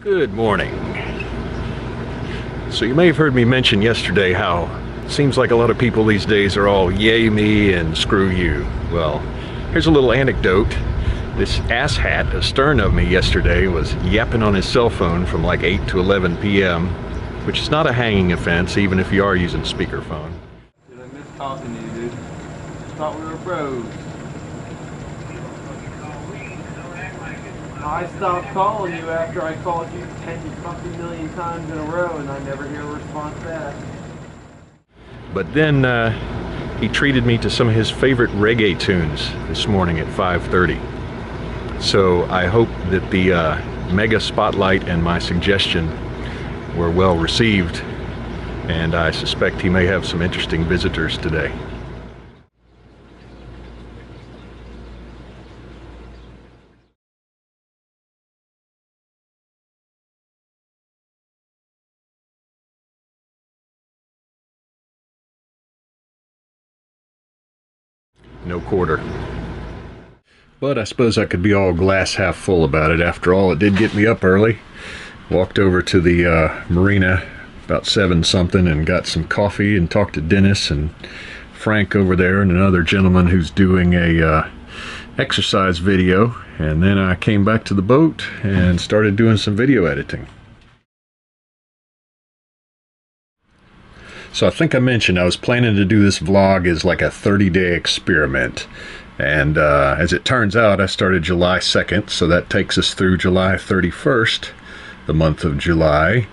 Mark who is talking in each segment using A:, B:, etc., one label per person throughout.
A: Good morning. So you may have heard me mention yesterday how it seems like a lot of people these days are all yay me and screw you. Well, here's a little anecdote. This asshat astern of me yesterday was yapping on his cell phone from like 8 to 11 p.m., which is not a hanging offense even if you are using speakerphone.
B: Dude, I miss talking to you, dude. Thought we were bros. I stopped calling you after I called you 10 fucking million times in a row and I never hear a response back.
A: But then he treated me to some of his favorite reggae tunes this morning at 5:30. So I hope that the mega spotlight and my suggestion were well received, and I suspect he may have some interesting visitors today. No quarter. But I suppose I could be all glass half full about it. After all, it did get me up early. Walked over to the marina about 7 something and got some coffee and talked to Dennis and Frank over there and another gentleman who's doing a exercise video. And then I came back to the boat and started doing some video editing. So I think I mentioned I was planning to do this vlog as like a 30-day experiment. And as it turns out, I started July 2nd, so that takes us through July 31st, the month of July.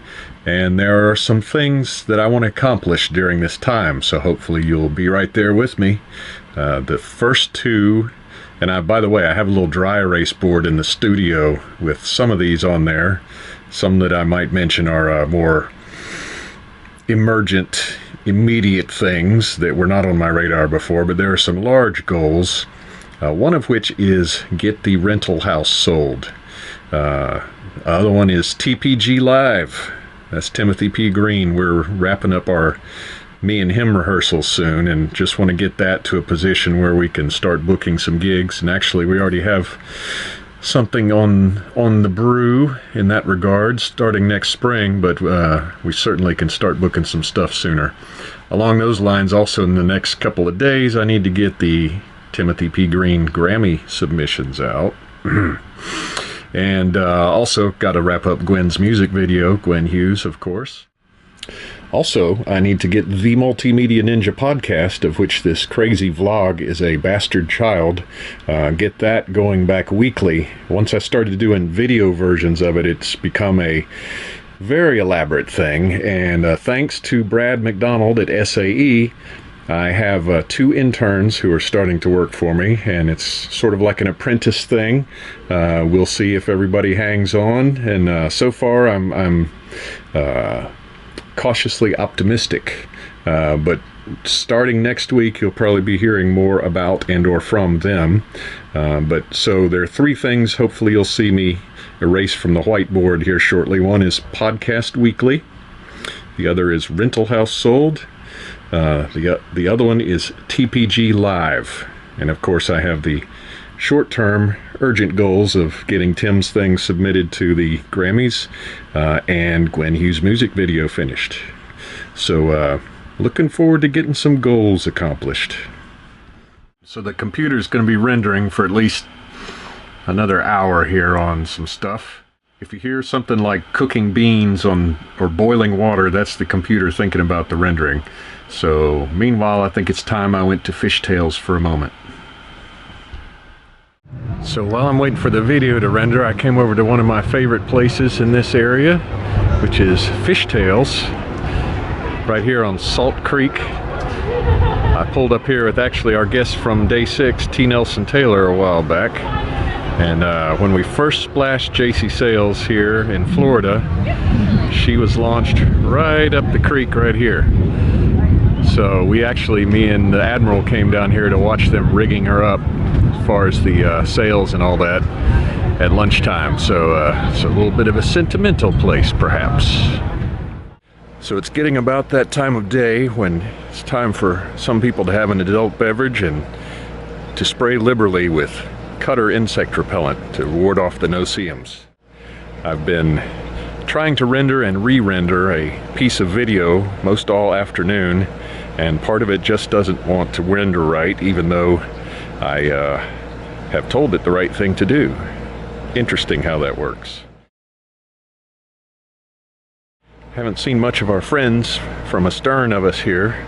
A: And there are some things that I want to accomplish during this time, so hopefully you'll be right there with me. The first two, and by the way, I have a little dry erase board in the studio with some of these on there. Some that I might mention are more emergent, immediate things that were not on my radar before, but there are some large goals, one of which is get the rental house sold. Other one is TPG Live. That's Timothy P. Green. We're wrapping up our me and him rehearsal soon and just want to get that to a position where we can start booking some gigs. And actually we already have something on the brew in that regard starting next spring, but we certainly can start booking some stuff sooner. Along those lines, also in the next couple of days, I need to get the Timothy P. Green Grammy submissions out. And also got to wrap up Gwen's music video, Gwen Hughes, of course. Also, I need to get the Multimedia Ninja podcast, of which this crazy vlog is a bastard child, get that going back weekly. Once I started doing video versions of it, it's become a very elaborate thing, and thanks to Brad McDonald at SAE, I have 2 interns who are starting to work for me, and it's sort of like an apprentice thing. We'll see if everybody hangs on, and so far I'm cautiously optimistic, but starting next week you'll probably be hearing more about and or from them. But so there are 3 things hopefully you'll see me erase from the whiteboard here shortly. One is podcast weekly, the other is rental house sold, the other one is TPG Live, and of course I have the short-term urgent goals of getting Tim's thing submitted to the Grammys and Gwen Hughes' music video finished. So looking forward to getting some goals accomplished. So the computer's going to be rendering for at least another hour here on some stuff. If you hear something like cooking beans or boiling water, that's the computer thinking about the rendering. So meanwhile, I think it's time I went to Fishtails for a moment. So while I'm waiting for the video to render, I came over to one of my favorite places in this area, which is Fishtails, right here on Salt Creek. I pulled up here with actually our guest from day 6, T. Nelson Taylor, a while back. And when we first splashed JC Sails here in Florida, she was launched right up the creek right here. So we actually, me and the Admiral came down here to watch them rigging her up as far as the sails and all that at lunchtime. So it's a little bit of a sentimental place perhaps. So it's getting about that time of day when it's time for some people to have an adult beverage and to spray liberally with Cutter insect repellent to ward off the no-see-ums. I've been trying to render and re-render a piece of video most all afternoon, and part of it just doesn't want to render right, even though I have told it the right thing to do. Interesting how that works. Haven't seen much of our friends from astern of us here.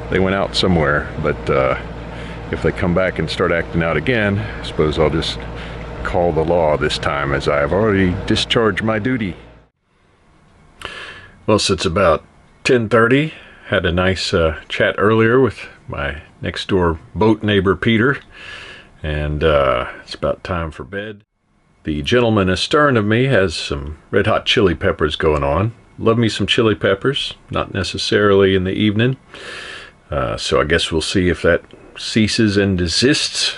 A: They went out somewhere, but if they come back and start acting out again, I suppose I'll just call the law this time, as I have already discharged my duty. Well, so it's about 10:30. Had a nice chat earlier with my next door boat neighbor Peter, and it's about time for bed. The gentleman astern of me has some red hot chili peppers going on. Love me some chili peppers, not necessarily in the evening. So I guess we'll see if that ceases and desists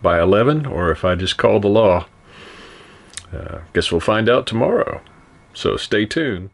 A: by 11, or if I just call the law. Guess we'll find out tomorrow. So stay tuned.